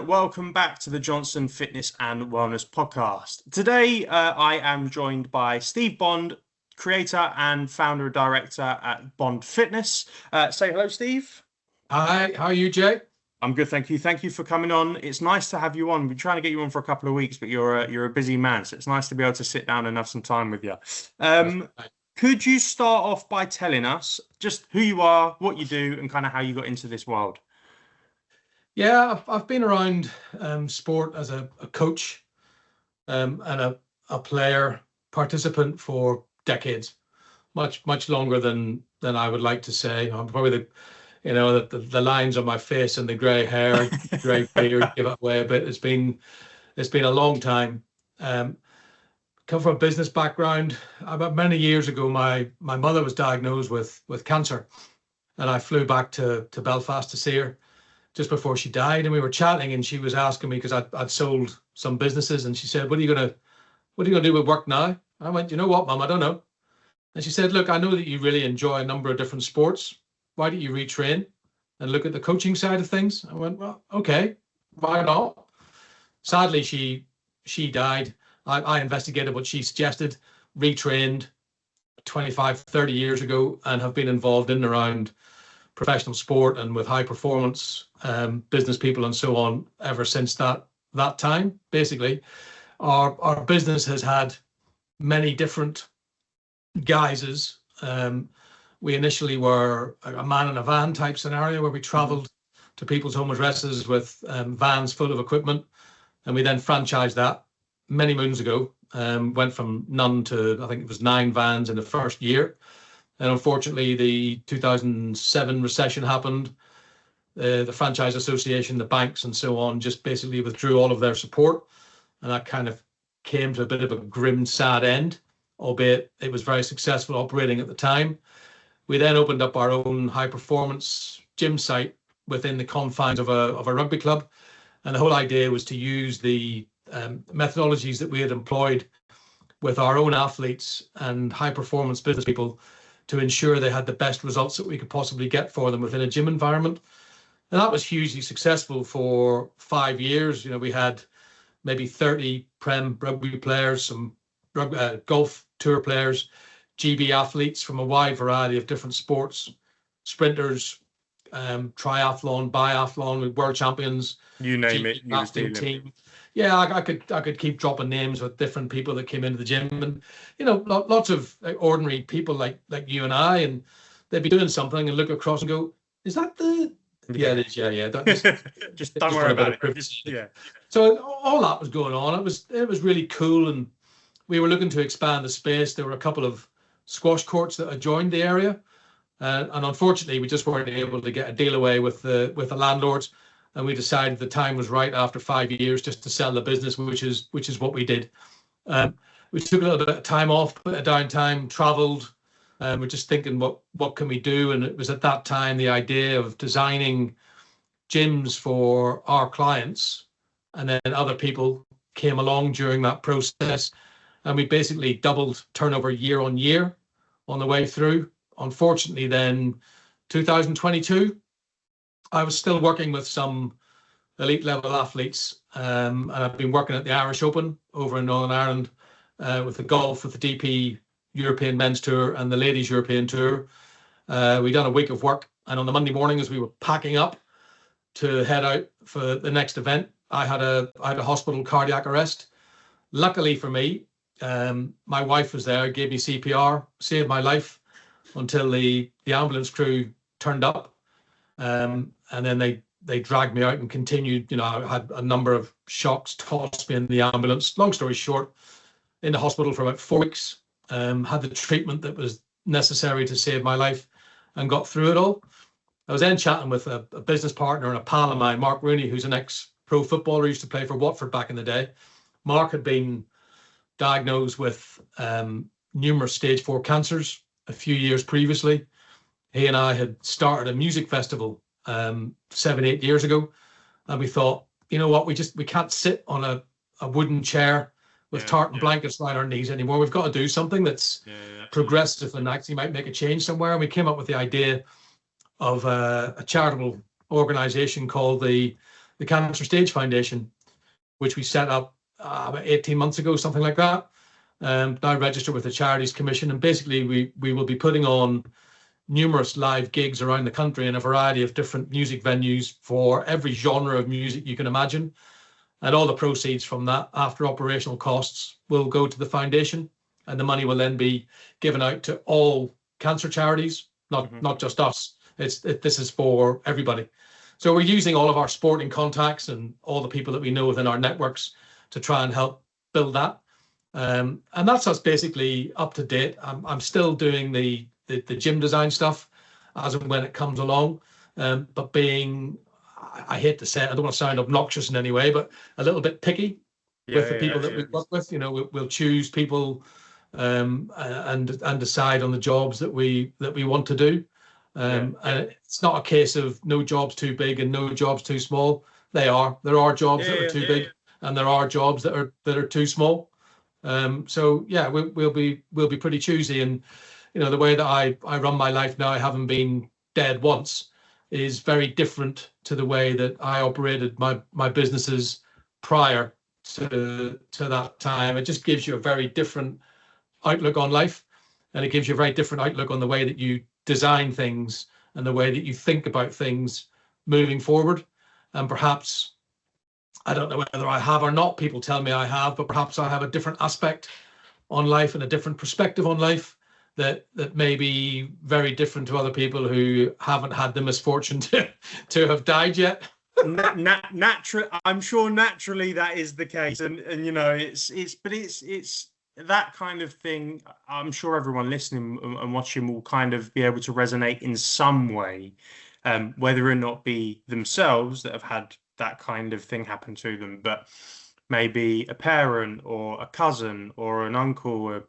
welcome back to the Johnson Fitness and Wellness Podcast. Today, I am joined by Steve Bond, creator and founder and director at Bond Fitness. Say hello, Steve. Hi, how are you, Jay? I'm good, thank you. Thank you for coming on. It's nice to have you on. We've been trying to get you on for a couple of weeks, but you're a busy man, so it's nice to be able to sit down and have some time with you. Could you start off by telling us just who you are, what you do, and kind of how you got into this world? Yeah, I've been around sport as a coach and a player participant for decades, much longer than I would like to say. I'm probably the lines on my face and the grey hair, grey beard give it away, but it's been a long time. Come from a business background. About many years ago, my mother was diagnosed with cancer, and I flew back to Belfast to see her just before she died. And we were chatting, and she was asking me, because I'd sold some businesses, and she said, "What are you gonna do with work now?" I went, "You know what, Mum? I don't know." And she said, "Look, I know that you really enjoy a number of different sports. Why don't you retrain and look at the coaching side of things?" I went, "Well, okay, why not?" Sadly, she died. I investigated what she suggested, retrained 25, 30 years ago, and have been involved in and around professional sport and with high performance business people and so on ever since that time. Basically, our business has had many different guises. We initially were a man in a van type scenario where we traveled to people's home addresses with vans full of equipment, and we then franchised that many moons ago. Went from none to, I think it was 9 vans in the first year. And unfortunately, the 2007 recession happened. The Franchise Association, the banks and so on, just basically withdrew all of their support. And that kind of came to a bit of a grim, sad end, albeit it was very successful operating at the time. We then opened up our own high performance gym site within the confines of a rugby club. And the whole idea was to use the methodologies that we had employed with our own athletes and high performance business people to ensure they had the best results that we could possibly get for them within a gym environment. And that was hugely successful for 5 years. You know, we had maybe 30 Prem rugby players, some golf tour players, GB athletes from a wide variety of different sports, sprinters, triathlon, biathlon, with world champions. You name it. You team. Yeah, I could keep dropping names with different people that came into the gym, and lots of ordinary people like you and I, and they'd be doing something and look across and go, "Is that the?" Yeah, it is. Yeah. Just don't worry about it. Yeah. So all that was going on. It was really cool, and we were looking to expand the space. There were a couple of squash courts that had joined the area, and unfortunately, we just weren't able to get a deal away with the landlords. And we decided the time was right after 5 years just to sell the business, which is what we did. We took a little bit of time off, bit of downtime, travelled. We're just thinking, what can we do? And it was at that time the idea of designing gyms for our clients, and then other people came along during that process, and we basically doubled turnover year on year on the way through. Unfortunately, then 2022. I was still working with some elite level athletes, and I've been working at the Irish Open over in Northern Ireland with the golf, with the DP European Men's Tour and the Ladies European Tour. We done a week of work, and on the Monday morning as we were packing up to head out for the next event, I had a hospital cardiac arrest. Luckily for me, my wife was there, gave me CPR, saved my life until the ambulance crew turned up. And then they dragged me out and continued. I had a number of shocks, tossed me in the ambulance. Long story short, in the hospital for about 4 weeks, had the treatment that was necessary to save my life, and got through it all. I was then chatting with a business partner and a pal of mine, Mark Rooney, who's an ex-pro footballer, used to play for Watford back in the day. Mark had been diagnosed with numerous stage 4 cancers a few years previously. He and I had started a music festival 7-8 years ago, and we thought, you know what, we can't sit on a wooden chair with tartan blankets around our knees anymore. We've got to do something that's progressive and actually might make a change somewhere. And we came up with the idea of a charitable organization called the the Cancer Stage Foundation, which we set up about 18 months ago, something like that. Now registered with the Charities Commission, and basically we will be putting on numerous live gigs around the country in a variety of different music venues for every genre of music you can imagine. And all the proceeds from that, after operational costs, will go to the foundation, and the money will then be given out to all cancer charities, not just us. This is for everybody. So we're using all of our sporting contacts and all the people that we know within our networks to try and help build that. And that's us basically up to date. I'm still doing the gym design stuff as and when it comes along, but being, I hate to say it, I don't want to sound obnoxious in any way, but a little bit picky with the people that we work with. You know, we'll choose people and decide on the jobs that we want to do. And it's not a case of no jobs too big and no jobs too small. There are jobs that are too big, and there are jobs that are too small. So yeah, we'll be pretty choosy. And you know, the way that I run my life now, I haven't been dead once, is very different to the way that I operated my businesses prior to that time. It just gives you a very different outlook on life, and it gives you a very different outlook on the way that you design things and the way that you think about things moving forward. And perhaps, I don't know whether I have or not, people tell me I have, but perhaps I have a different aspect on life and a different perspective on life that may be very different to other people who haven't had the misfortune to have died yet. I'm sure naturally that is the case, and you know, it's that kind of thing. I'm sure everyone listening and watching will kind of be able to resonate in some way, whether or not be themselves that have had that kind of thing happen to them, but maybe a parent or a cousin or an uncle,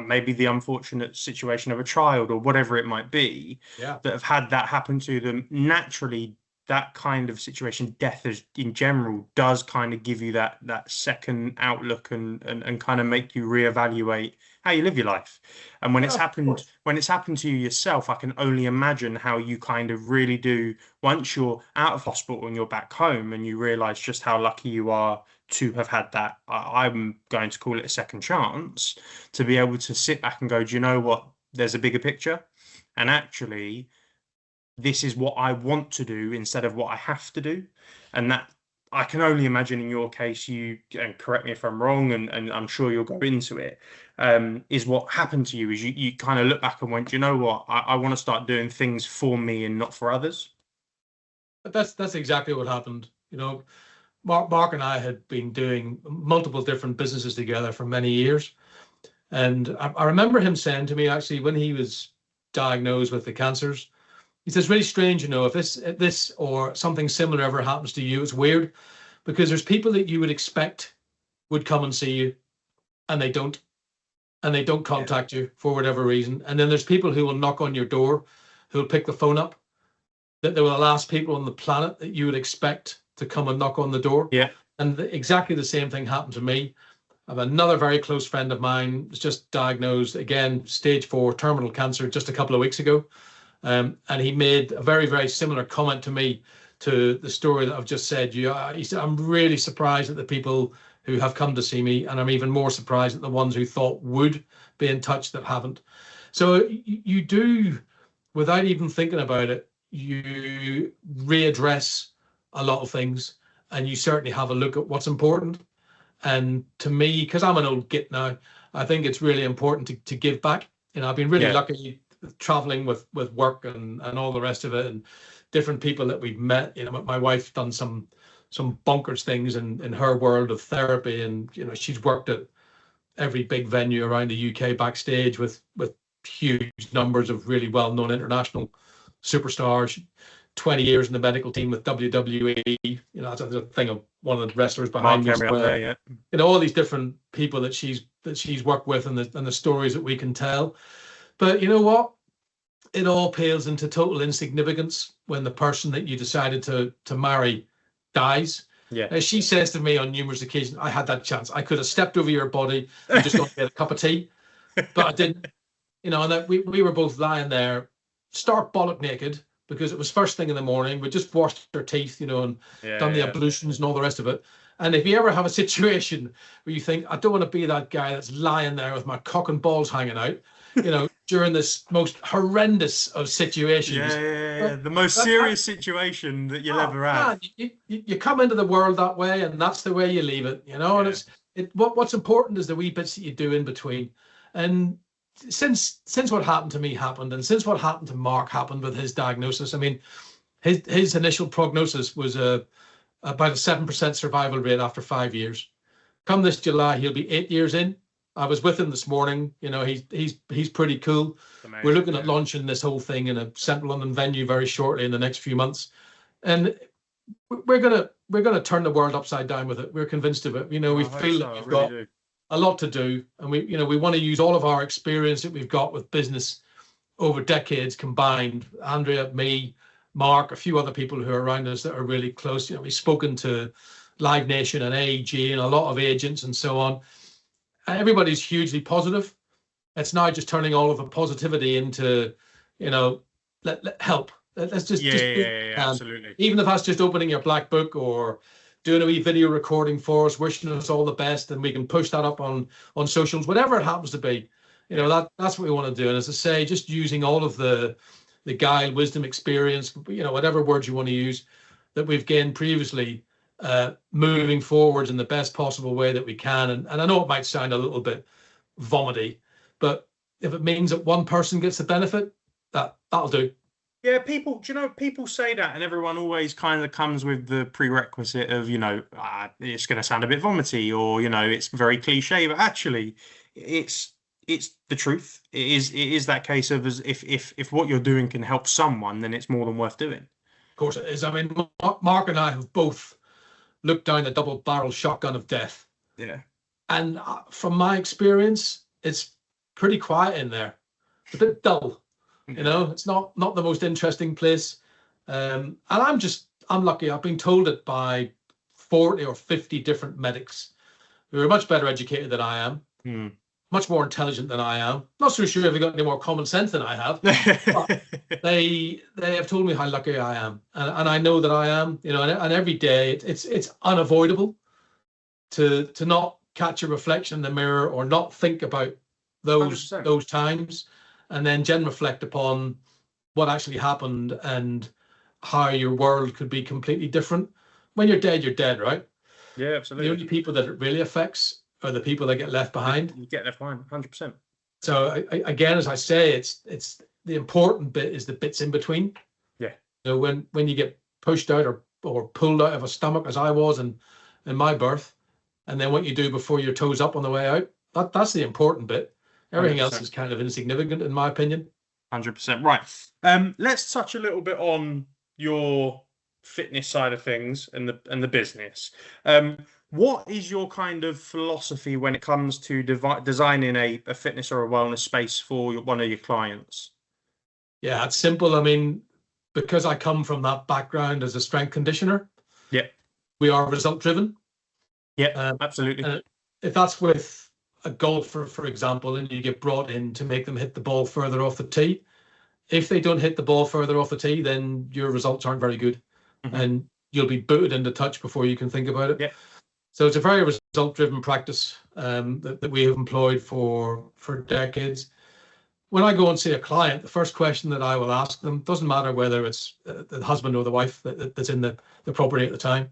maybe the unfortunate situation of a child or whatever it might be, that have had that happen to them. Naturally, that kind of situation, death in general, does kind of give you that second outlook and kind of make you reevaluate how you live your life. And when it's happened to you yourself, I can only imagine how you kind of really do, once you're out of hospital and you're back home and you realize just how lucky you are to have had that, I'm going to call it a second chance, to be able to sit back and go, do you know what, there's a bigger picture, and actually this is what I want to do instead of what I have to do. And that, I can only imagine in your case, you, and correct me if I'm wrong, and I'm sure you'll go into it, is what happened to you is you kind of look back and went, you know what, I want to start doing things for me and not for others. But that's exactly what happened. You know, Mark and I had been doing multiple different businesses together for many years. And I remember him saying to me, actually, when he was diagnosed with the cancers, he says, really strange, you know, if this or something similar ever happens to you, it's weird, because there's people that you would expect would come and see you, and they don't contact you for whatever reason. And then there's people who will knock on your door, who will pick the phone up, that they were the last people on the planet that you would expect to come and knock on the door. Yeah. And exactly the same thing happened to me. I have another very close friend of mine was just diagnosed, again, stage 4 terminal cancer just a couple of weeks ago. And he made a very, very similar comment to me, to the story that I've just said. He said, I'm really surprised at the people who have come to see me, and I'm even more surprised at the ones who thought would be in touch that haven't. So you do, without even thinking about it, you readdress a lot of things, and you certainly have a look at what's important. And to me, because I'm an old git now, I think it's really important to give back. You know, I've been really lucky traveling with work and all the rest of it, and different people that we've met. You know, my wife done some bonkers things in her world of therapy, and you know, she's worked at every big venue around the UK backstage with huge numbers of really well-known international superstars. 20 years in the medical team with WWE. You know, that's a thing of one of the wrestlers behind me. You know, all these different people that she's worked with, and the stories that we can tell. But you know what? It all pales into total insignificance when the person that you decided to marry dies. Yeah. As she says to me on numerous occasions, I had that chance. I could have stepped over your body and just gone to get a cup of tea, but I didn't. You know, and that we were both lying there, stark bollock naked, because it was first thing in the morning. We just washed our teeth, you know, and done the ablutions and all the rest of it. And if you ever have a situation where you think, I don't want to be that guy that's lying there with my cock and balls hanging out, you know, during this most horrendous of situations. The most serious situation that you'll ever have. You come into the world that way, and that's the way you leave it, you know. And what's important is the wee bits that you do in between. And since what happened to me happened, and since what happened to Mark happened with his diagnosis, I mean, his initial prognosis was about a 7% survival rate after 5 years. Come this July, he'll be 8 years in. I was with him this morning. You know, he's pretty cool. Amazing. We're looking at launching this whole thing in a central London venue very shortly in the next few months, and we're gonna turn the world upside down with it. We're convinced of it. You know, we feel that we've got a lot to do, and we want to use all of our experience that we've got with business over decades combined. Andrea, me, Mark, a few other people who are around us that are really close. You know, we've spoken to Live Nation and AEG and a lot of agents and so on. Everybody's hugely positive. It's now just turning all of the positivity into, you know, help. Let's just absolutely. Even if that's just opening your black book or doing a wee video recording for us, wishing us all the best, and we can push that up on socials, whatever it happens to be. You know, that's what we want to do. And as I say, just using all of the guile, wisdom, experience, you know, whatever words you want to use that we've gained previously, moving forwards in the best possible way that we can. And I know it might sound a little bit vomity, but if it means that one person gets the benefit, that'll do. Yeah, people say that, and everyone always kind of comes with the prerequisite of, you know, it's going to sound a bit vomity, or, you know, it's very cliche, but actually it's the truth. It is that case of, as if what you're doing can help someone, then it's more than worth doing. Of course it is. I mean, Mark and I have both looked down the double-barrel shotgun of death. Yeah. And from my experience, it's pretty quiet in there. It's a bit dull. You know, it's not the most interesting place. And I'm lucky. I've been told it by 40 or 50 different medics who are much better educated than I am, much more intelligent than I am. Not so sure if they've got any more common sense than I have. But they have told me how lucky I am, and I know that I am. You know, and every day it's unavoidable to not catch a reflection in the mirror or not think about those 100%. Those times, and then reflect upon what actually happened and how your world could be completely different. When you're dead, right? Yeah, absolutely. The only people that it really affects are the people that get left behind. You get left behind, 100%. So again, as I say, it's the important bit is the bits in between. Yeah. You know, when you get pushed out or pulled out of a stomach, as I was in my birth, and then what you do before your toes up on the way out, that's the important bit. Everything 100%. else is kind of insignificant, in my opinion. 100%. Right. Let's touch a little bit on your fitness side of things and the business. What is your kind of philosophy when it comes to designing a fitness or a wellness space for one of your clients? Yeah, it's simple. I mean, because I come from that background as a strength conditioner, we are result driven. Yeah, absolutely. And if that's with a golfer, for example, and you get brought in to make them hit the ball further off the tee, if they don't hit the ball further off the tee, then your results aren't very good, and you'll be booted into touch before you can think about it. Yeah. So it's a very result-driven practice that we have employed for decades. When I go and see a client, the first question that I will ask them, doesn't matter whether it's the husband or the wife that's in the property at the time,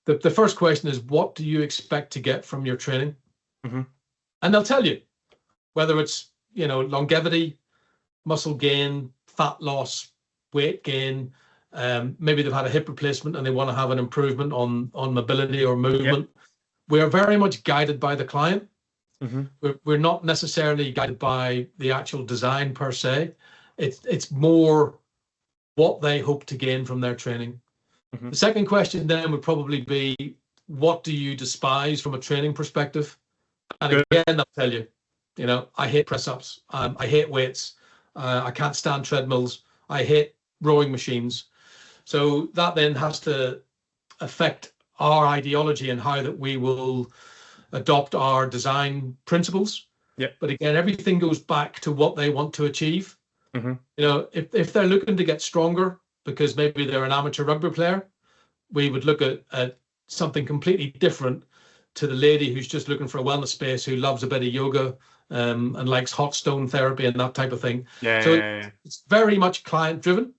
the first question is, what do you expect to get from your training? And they'll tell you, whether it's, you know, longevity, muscle gain, fat loss, weight gain. Maybe they've had a hip replacement and they want to have an improvement on mobility or movement. Yep. We are very much guided by the client. We're not necessarily guided by the actual design per se. It's more what they hope to gain from their training. The second question then would probably be, what do you despise from a training perspective? And again, I'll tell you, you know, I hate press-ups. I hate weights. I can't stand treadmills. I hate rowing machines. So that then has to affect our ideology and how that we will adopt our design principles. But again, everything goes back to what they want to achieve. Mm-hmm. You know, if they're looking to get stronger because maybe they're an amateur rugby player, we would look at something completely different to the lady who's just looking for a wellness space, who loves a bit of yoga and likes hot stone therapy and that type of thing. It's very much client driven.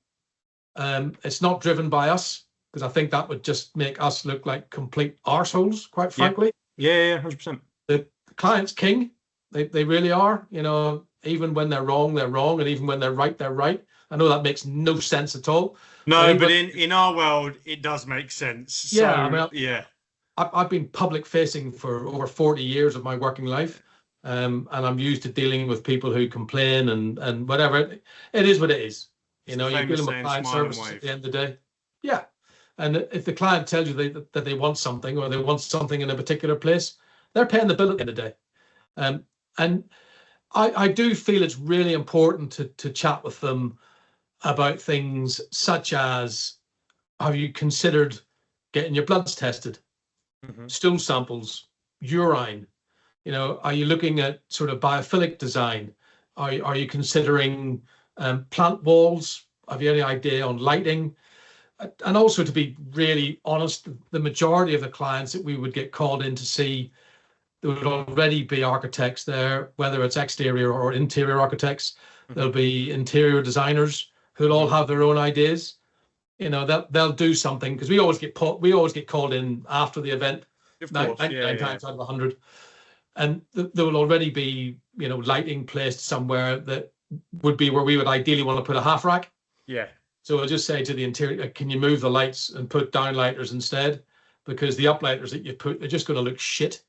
It's not driven by us, because I think that would just make us look like complete arseholes, quite frankly. 100%. The client's king. They really are. You know, even when they're wrong, and even when they're right, they're right. I know that makes no sense at all. No, but in our world, it does make sense. Yeah, So, I mean, I've been public facing for over 40 years of my working life, and I'm used to dealing with people who complain and whatever. It is what it is. You know, you're dealing with client services at the end of the day. Yeah. And if the client tells you that they want something, or they want something in a particular place, they're paying the bill at the end of the day. And I do feel it's really important to chat with them about things such as, have you considered getting your bloods tested, stool samples, urine? You know, are you looking at sort of biophilic design? Are you considering plant walls? Have you any idea on lighting? And also, to be really honest, the majority of the clients that we would get called in to see, there would already be architects there, whether it's exterior or interior architects. There'll be interior designers who'll all have their own ideas. You know, they'll do something, because we always get called in after the event, of course, 99 times out of 100, and there will already be, you know, lighting placed somewhere that would be where we would ideally want to put a half rack. Yeah. So I'll just say to the interior, can you move the lights and put downlighters instead? Because the uplighters that you put, they're just going to look shit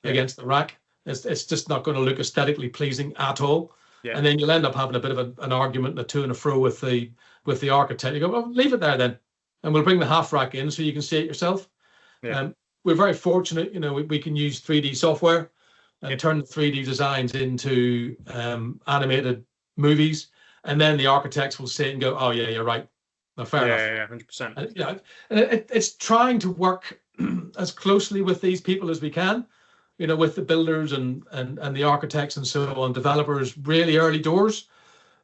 against the rack. It's just not going to look aesthetically pleasing at all. Yeah. And then you'll end up having a bit of an argument, a to and a fro with the architect. You go, well, leave it there then, and we'll bring the half rack in so you can see it yourself. Yeah. We're very fortunate, you know, we can use 3D software and turn the 3D designs into animated movies. And then the architects will sit and go, oh, yeah, you're right. No, fair enough. 100%. And it's trying to work as closely with these people as we can, you know, with the builders and the architects and so on, developers, really early doors.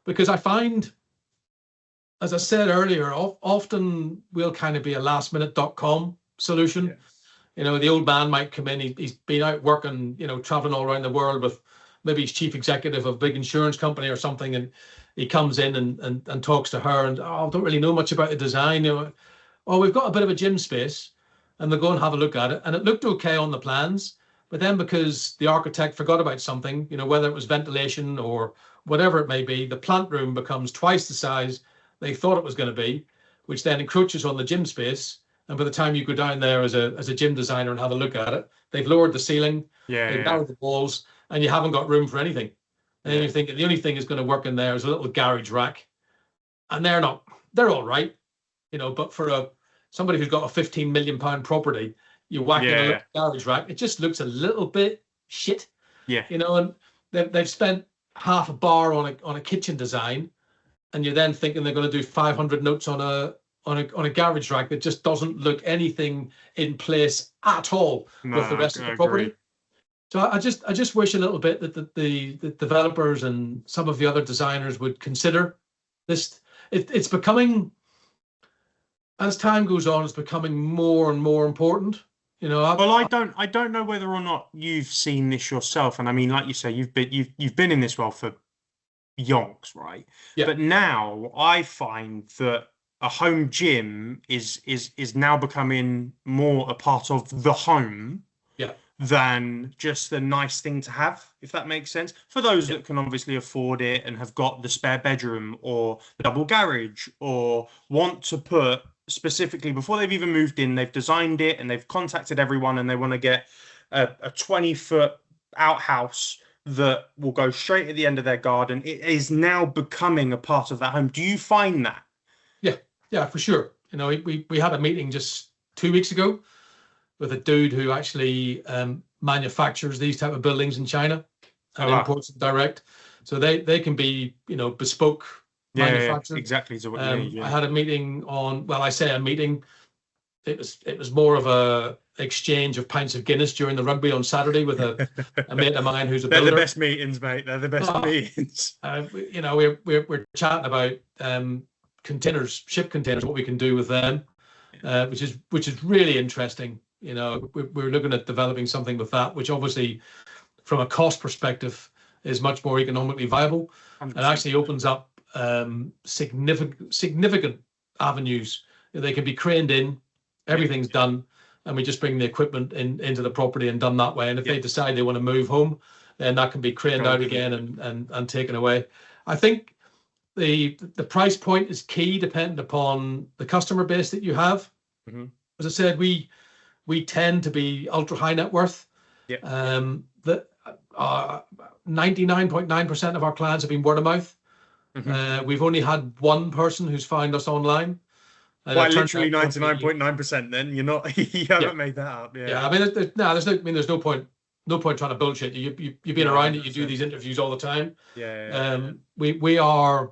Because I find, as I said earlier, often we'll kind of be a lastminute.com solution. Yeah. You know, the old man might come in, he's been out working, you know, traveling all around the world with, maybe he's chief executive of a big insurance company or something, and he comes in and talks to her, and I don't really know much about the design. You know, oh, we've got a bit of a gym space, and they'll go and have a look at it, and it looked okay on the plans, but then because the architect forgot about something, you know, whether it was ventilation or whatever it may be, the plant room becomes twice the size they thought it was going to be, which then encroaches on the gym space. And by the time you go down there as a gym designer and have a look at it, they've lowered the ceiling, they've narrowed the walls, and you haven't got room for anything. And then you're thinking the only thing is going to work in there is a little garage rack, and they're all right, you know. But for somebody who's got a £15 million property, you whack in a little garage rack, it just looks a little bit shit, you know. And they've spent half a bar on a kitchen design, and you're then thinking they're going to do 500 notes on a garage rack that just doesn't look anything in place at all with the rest of the property. Agree. So I just wish a little bit that the developers and some of the other designers would consider this. It's becoming, as time goes on, it's becoming more and more important. You know. I don't know whether or not you've seen this yourself, and I mean, like you say, you've been in this world for yonks, right? Yeah. But now I find that a home gym is now becoming more a part of the home. Yeah. Than just the nice thing to have, if that makes sense. For those that can obviously afford it and have got the spare bedroom or the double garage, or want to put specifically, before they've even moved in, they've designed it and they've contacted everyone and they want to get a 20-foot outhouse that will go straight at the end of their garden. It is now becoming a part of that home. Do you find that? Yeah, for sure. You know, we had a meeting just 2 weeks ago with a dude who actually manufactures these type of buildings in China and imports them direct. So they can be, you know, bespoke manufactured. Exactly. So what you need, I had a meeting on, well, I say a meeting. It was more of exchange of pints of Guinness during the rugby on Saturday with a mate of mine who's a They're builder. the best meetings, mate. They're the best meetings. We're chatting about ship containers, what we can do with them, which is really interesting. We're looking at developing something with that, which obviously, from a cost perspective, is much more economically viable. 100%. And actually opens up significant avenues. They can be craned in, everything's done, and we just bring the equipment into the property and done that way. And if they decide they want to move home, then that can be craned out again and taken away. I think the price point is key, dependent upon the customer base that you have. Mm-hmm. As I said, we tend to be ultra high net worth. Yeah. 99.9% of our clients have been word of mouth. Mm-hmm. We've only had one person who's found us online. Quite literally 99.9%. Then you haven't made that up. Yeah. I mean, there's no point trying to bullshit. You've been around it. You do these interviews all the time. We are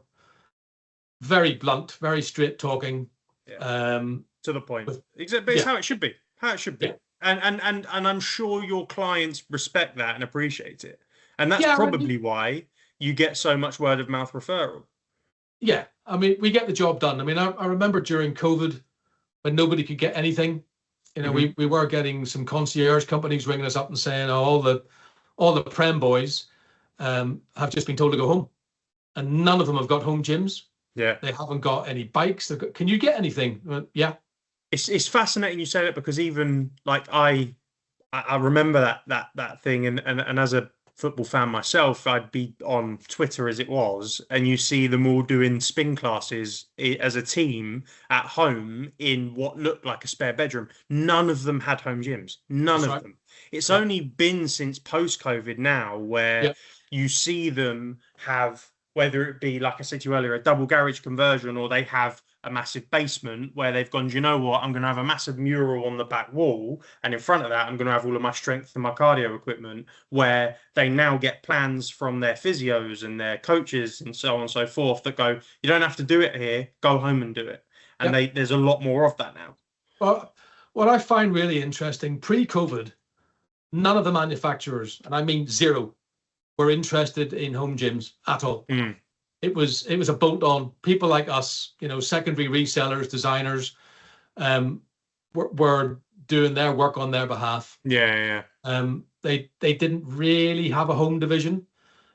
very blunt, very straight talking. To the point. But it's how it should be. Yeah. And I'm sure your clients respect that and appreciate it. And that's probably why you get so much word of mouth referral. Yeah. I mean, we get the job done. I mean, I remember during COVID when nobody could get anything, we were getting some concierge companies ringing us up and saying, all the Prem boys have just been told to go home, and none of them have got home gyms. Yeah. They haven't got any bikes. Can you get anything? Yeah. It's fascinating you say that, because even like I remember that thing, and as a football fan myself, I'd be on Twitter as it was, and you see them all doing spin classes as a team at home in what looked like a spare bedroom. None of them had home gyms. None of them. It's only been since post-COVID now where you see them have, whether it be, like I said to you earlier, a double garage conversion, or they have a massive basement where they've gone, do you know what, I'm going to have a massive mural on the back wall, and in front of that I'm going to have all of my strength and my cardio equipment, where they now get plans from their physios and their coaches and so on and so forth that go, you don't have to do it here, go home and do it. And there's a lot more of that now. Well, what I find really interesting, pre-COVID, none of the manufacturers, and I mean zero, were interested in home gyms at all. It was a bolt on. People like us, secondary resellers, designers, were doing their work on their behalf. Yeah. They didn't really have a home division,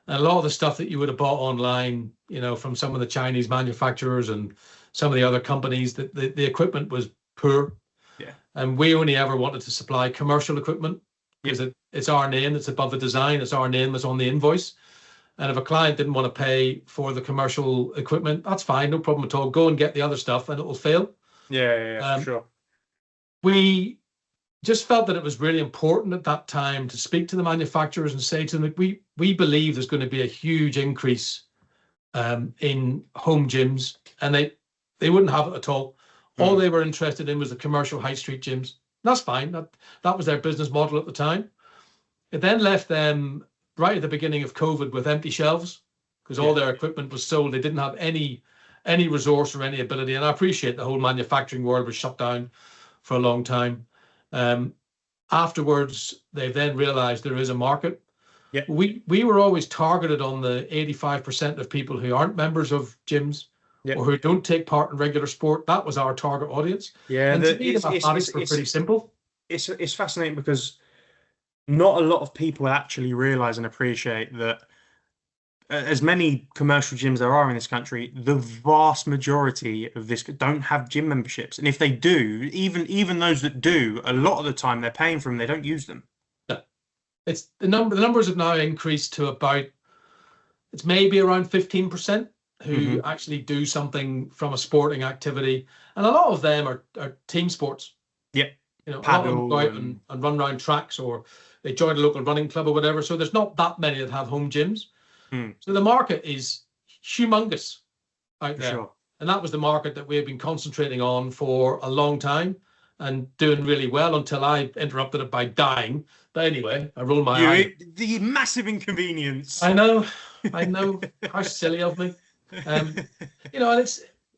and a lot of the stuff that you would have bought online, from some of the Chinese manufacturers and some of the other companies, that the equipment was poor. Yeah. And we only ever wanted to supply commercial equipment, because it's our name that's above the design. It's our name that's on the invoice. And if a client didn't want to pay for the commercial equipment, that's fine, no problem at all. Go and get the other stuff, and it will fail. Yeah, sure. We just felt that it was really important at that time to speak to the manufacturers and say to them, we believe there's going to be a huge increase in home gyms, and they wouldn't have it at all. All they were interested in was the commercial high street gyms. That's fine. That was their business model at the time. It then left them right at the beginning of COVID with empty shelves, because all their equipment was sold. They didn't have any resource or any ability. And I appreciate the whole manufacturing world was shut down for a long time. Afterwards, they then realized there is a market. Yeah. We were always targeted on the 85% of people who aren't members of gyms or who don't take part in regular sport. That was our target audience. Yeah, and to me, the mathematics were pretty simple. It's fascinating, because not a lot of people actually realize and appreciate that as many commercial gyms there are in this country, the vast majority of this don't have gym memberships. And if they do, even those that do, a lot of the time they're paying for them, they don't use them. No. It's the numbers have now increased to about, it's maybe around 15% who actually do something from a sporting activity. And a lot of them are team sports. Yeah. A lot of them go out and run around tracks, or they join a local running club or whatever. So there's not that many that have home gyms. So the market is humongous out there. Sure. And that was the market that we have been concentrating on for a long time and doing really well, until I interrupted it by dying. But anyway, I rolled my eye. The massive inconvenience. I know. How silly of me. And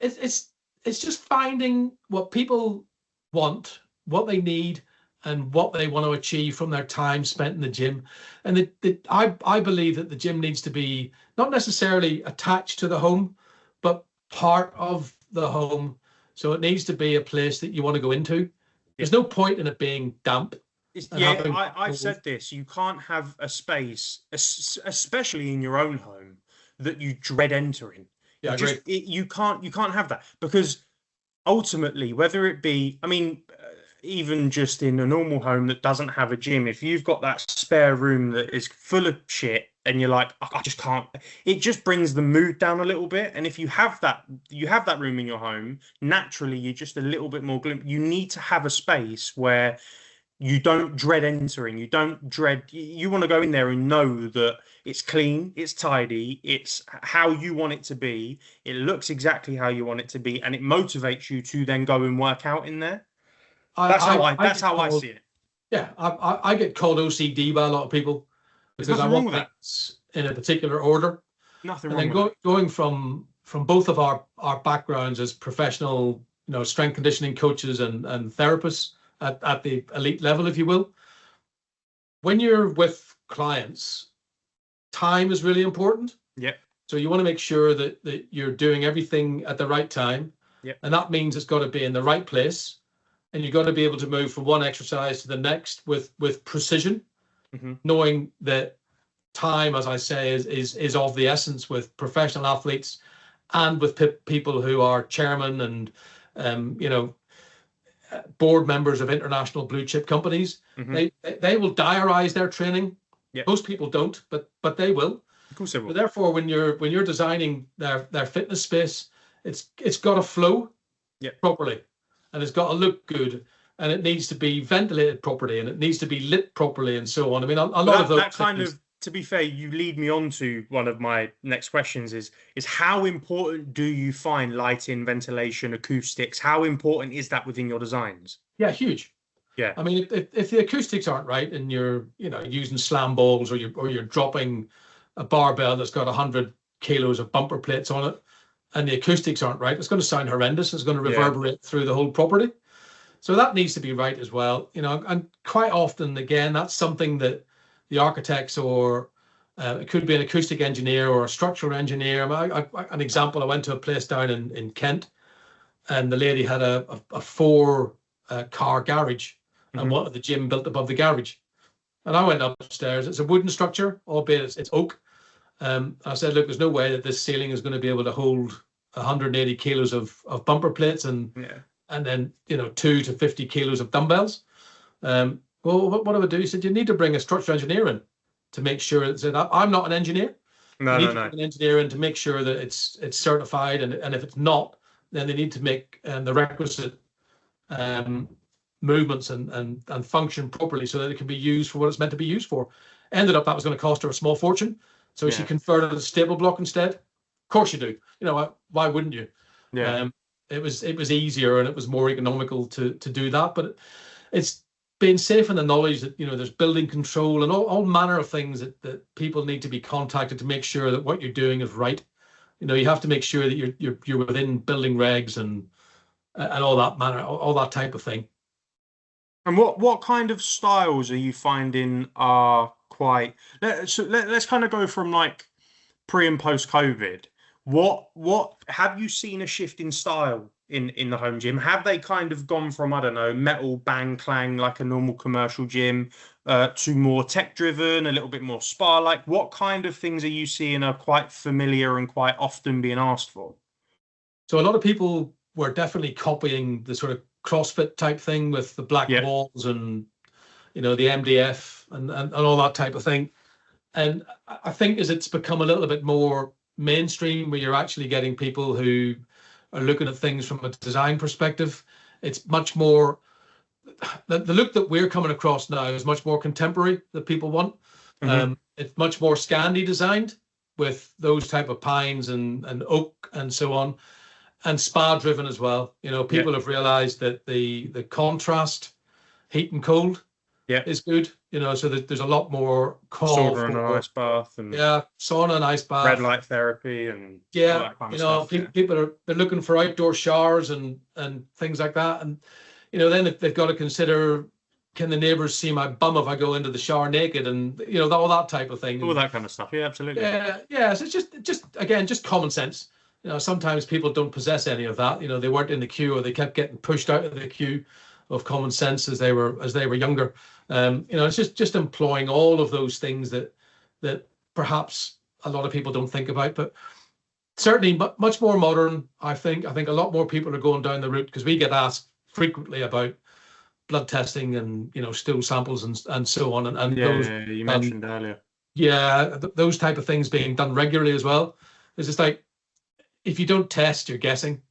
it's just finding what people want, what they need, and what they want to achieve from their time spent in the gym. And I believe that the gym needs to be not necessarily attached to the home, but part of the home. So it needs to be a place that you want to go into. There's no point in it being damp. I've said this. You can't have a space, especially in your own home, that you dread entering. Yeah, you can't have that, because ultimately, whether it be, I mean, even just in a normal home that doesn't have a gym, if you've got that spare room that is full of shit and you're like, I just can't, it just brings the mood down a little bit. And if you have that room in your home, naturally you're just a little bit more gloom. You need to have a space where you don't dread entering. You want to go in there and know that it's clean, it's tidy, it's how you want it to be. It looks exactly how you want it to be, and it motivates you to then go and work out in there. That's how I see it. Yeah, I get called OCD by a lot of people because I want things in a particular order. Nothing wrong with that. Going from both of our backgrounds as professional, strength conditioning coaches and therapists at the elite level, if you will. When you're with clients, time is really important. Yeah. So you want to make sure that you're doing everything at the right time. Yeah. And that means it's got to be in the right place. And you've got to be able to move from one exercise to the next with precision, knowing that time, as I say, is of the essence with professional athletes and with people who are chairmen and board members of international blue chip companies. They will diarize their training. Yeah. Most people don't, but they will. Of course they will. So therefore, when you're designing their fitness space, it's got to flow properly. And it's got to look good, and it needs to be ventilated properly, and it needs to be lit properly, and so on. I mean, a lot of those. That kind of, to be fair, you lead me on to one of my next questions: is how important do you find lighting, ventilation, acoustics? How important is that within your designs? Yeah, huge. Yeah. I mean, if the acoustics aren't right, and you're using slam balls, or you're dropping a barbell that's got 100 kilos of bumper plates on it, and the acoustics aren't right, it's going to sound horrendous. It's going to reverberate through the whole property. So that needs to be right as well. And quite often, again, that's something that the architects or it could be an acoustic engineer or a structural engineer. An example, I went to a place down in Kent, and the lady had a 4-car garage, and wanted the gym built above the garage. And I went upstairs. It's a wooden structure, albeit it's oak. I said, look, there's no way that this ceiling is going to be able to hold 180 kilos of bumper plates and then 2 to 50 kilos of dumbbells. Well, what do I do? He said, you need to bring a structural engineer in to make sure that I'm not an engineer. No. Bring an engineer in to make sure that it's certified, and if it's not, then they need to make the requisite movements and function properly so that it can be used for what it's meant to be used for. Ended up that was going to cost her a small fortune. So she converted a stable block instead. Of course you do. Why wouldn't you? Yeah. It was easier and it was more economical to do that. But it's being safe in the knowledge that there's building control and all manner of things that people need to be contacted to make sure that what you're doing is right. You have to make sure that you're within building regs and all that manner, all that type of thing. And what kind of styles are you finding are quite? Let's kind of go from like pre and post COVID. What have you seen a shift in style in the home gym? Have they kind of gone from, I don't know, metal bang clang like a normal commercial gym to more tech driven, a little bit more spa like? What kind of things are you seeing are quite familiar and quite often being asked for? So a lot of people were definitely copying the sort of CrossFit type thing with the black walls and the MDF and all that type of thing. And I think as it's become a little bit more mainstream, where you're actually getting people who are looking at things from a design perspective, it's much more, the look that we're coming across now is much more contemporary that people want. It's much more Scandi designed with those type of pines and oak and so on, and spa driven as well. People have realized that the contrast, heat and cold, is good. So that there's a lot more call sauna and ice bath and sauna and ice bath, red light therapy and all that kind of stuff. People they're looking for outdoor showers and things like that. And then they've got to consider can the neighbors see my bum if I go into the shower naked, and all that type of thing. All that kind of stuff. Yeah, absolutely. Yeah. So it's just common sense. Sometimes people don't possess any of that. They weren't in the queue, or they kept getting pushed out of the queue of common sense as they were younger. It's just employing all of those things that perhaps a lot of people don't think about, but certainly much more modern. I think a lot more people are going down the route, because we get asked frequently about blood testing and stool samples and so on, and those you mentioned earlier. Those type of things being done regularly as well. It's just like, if you don't test, you're guessing.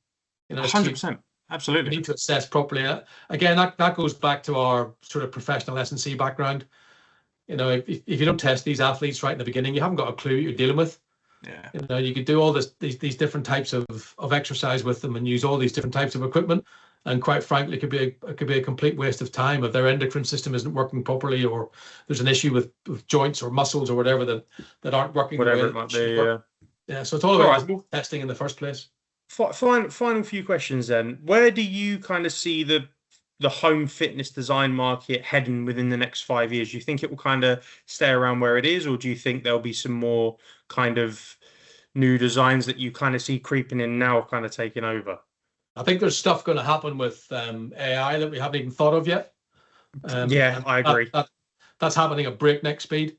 100%. Absolutely. You need to assess properly. Again, that goes back to our sort of professional S&C background. If you don't test these athletes right in the beginning, you haven't got a clue what you're dealing with. Yeah. You could do all these different types of exercise with them and use all these different types of equipment, and quite frankly, it could be a complete waste of time if their endocrine system isn't working properly, or there's an issue with joints or muscles or whatever that aren't working. Whatever it might be. Yeah. So it's all about testing in the first place. Final few questions then. Where do you kind of see the home fitness design market heading within the next 5 years? Do you think it will kind of stay around where it is, or do you think there'll be some more kind of new designs that you kind of see creeping in now, kind of taking over? I think there's stuff going to happen with AI that we haven't even thought of yet. I agree. That's happening at breakneck speed.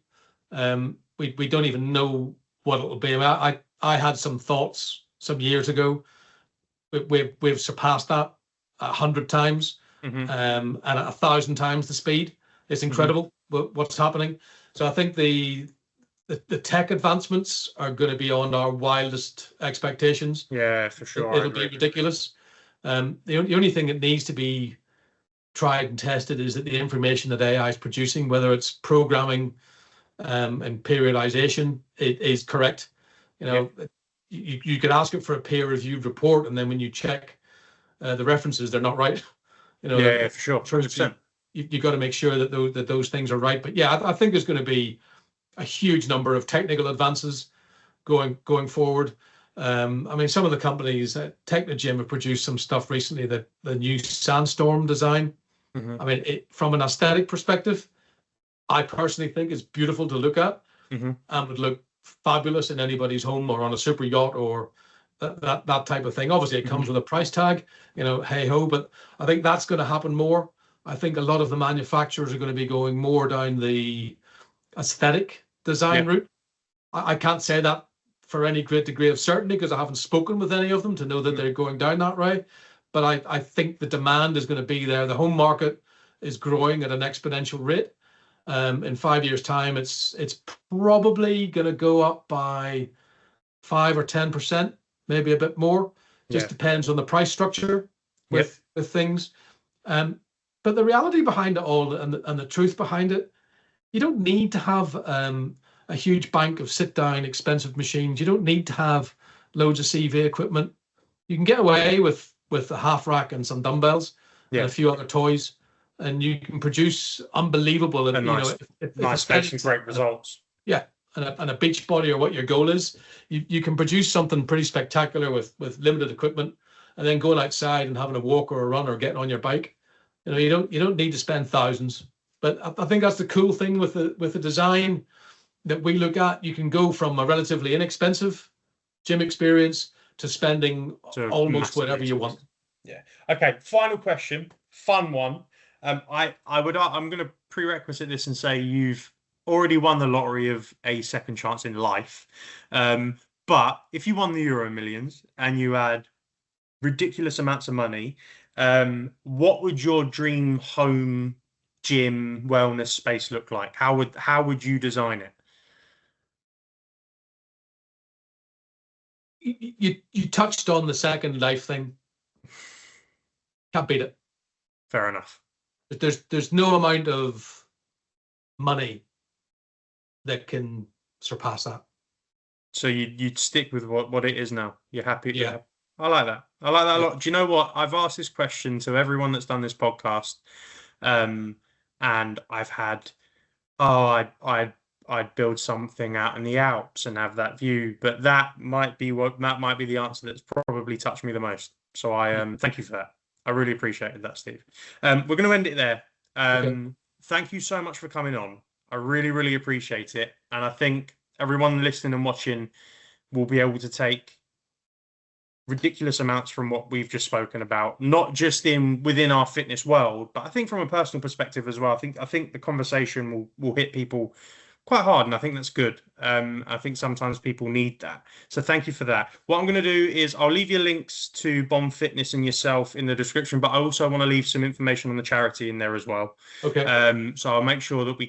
We don't even know what it'll be. I had some thoughts some years ago. We've surpassed that 100 times, and 1,000 times the speed. It's incredible what's happening. So I think the tech advancements are going to be beyond our wildest expectations. Yeah, for sure. It'll be ridiculous. The only thing that needs to be tried and tested is that the information that AI is producing, whether it's programming and periodization, it is correct. You could ask it for a peer-reviewed report, and then when you check the references, they're not right. For sure, 100%. You've got to make sure that those things are right. But yeah, I think there's going to be a huge number of technical advances going forward. Some of the companies, Technogym have produced some stuff recently, the new Sandstorm design. From an aesthetic perspective, I personally think it's beautiful to look at, and would look fabulous in anybody's home or on a super yacht or that type of thing. Obviously, it comes with a price tag, hey ho, but I think that's going to happen more. I think a lot of the manufacturers are going to be going more down the aesthetic design route. I can't say that for any great degree of certainty, because I haven't spoken with any of them to know that they're going down that way. But I think the demand is going to be there. The home market is growing at an exponential rate. In 5 years' time, it's probably going to go up by 5 or 10%, maybe a bit more. Just depends on the price structure with things. But the reality behind it all, and the truth behind it, you don't need to have a huge bank of sit-down expensive machines. You don't need to have loads of CV equipment. You can get away with a half rack and some dumbbells and a few other toys, and you can produce unbelievable and nice great results. Yeah, and a beach body, or what your goal is, you can produce something pretty spectacular with limited equipment, and then going outside and having a walk or a run or getting on your bike. You don't need to spend thousands. But I think that's the cool thing with the design that we look at. You can go from a relatively inexpensive gym experience to spending almost whatever you want. Yeah. Okay. Final question. Fun one. I'm going to prerequisite this and say you've already won the lottery of a second chance in life. But if you won the Euro Millions and you had ridiculous amounts of money, what would your dream home gym wellness space look like? How would you design it? You touched on the second life thing. Can't beat it. Fair enough. There's no amount of money that can surpass that. So you'd stick with what it is now. You're happy. Yeah. I like that. I like that a lot. Do you know what? I've asked this question to everyone that's done this podcast, and I've had, I'd build something out in the Alps and have that view. But that might be the answer that's probably touched me the most. So I thank you for that. I really appreciated that, Steve. We're going to end it there. thank you so much for coming on. I really, really appreciate it. And I think everyone listening and watching will be able to take ridiculous amounts from what we've just spoken about, not just within our fitness world, but I think from a personal perspective as well. I think the conversation will hit people quite hard, and I think that's good. I think sometimes people need that. So thank you for that. What I'm going to do is I'll leave your links to Bomb Fitness and yourself in the description, but I also want to leave some information on the charity in there as well. Okay. So I'll make sure that we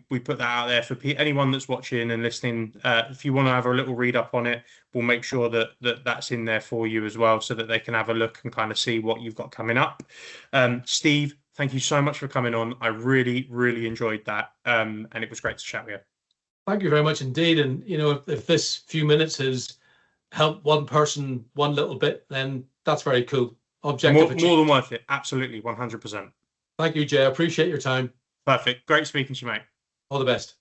we put that out there for anyone that's watching and listening. If you want to have a little read up on it, we'll make sure that that's in there for you as well, so that they can have a look and kind of see what you've got coming up. Steve, thank you so much for coming on. I really, really enjoyed that. And it was great to chat with you. Thank you very much indeed. And, if this few minutes has helped one person one little bit, then that's very cool. Objective More than worth it. Absolutely. 100%. Thank you, Jay. I appreciate your time. Perfect. Great speaking to you, mate. All the best.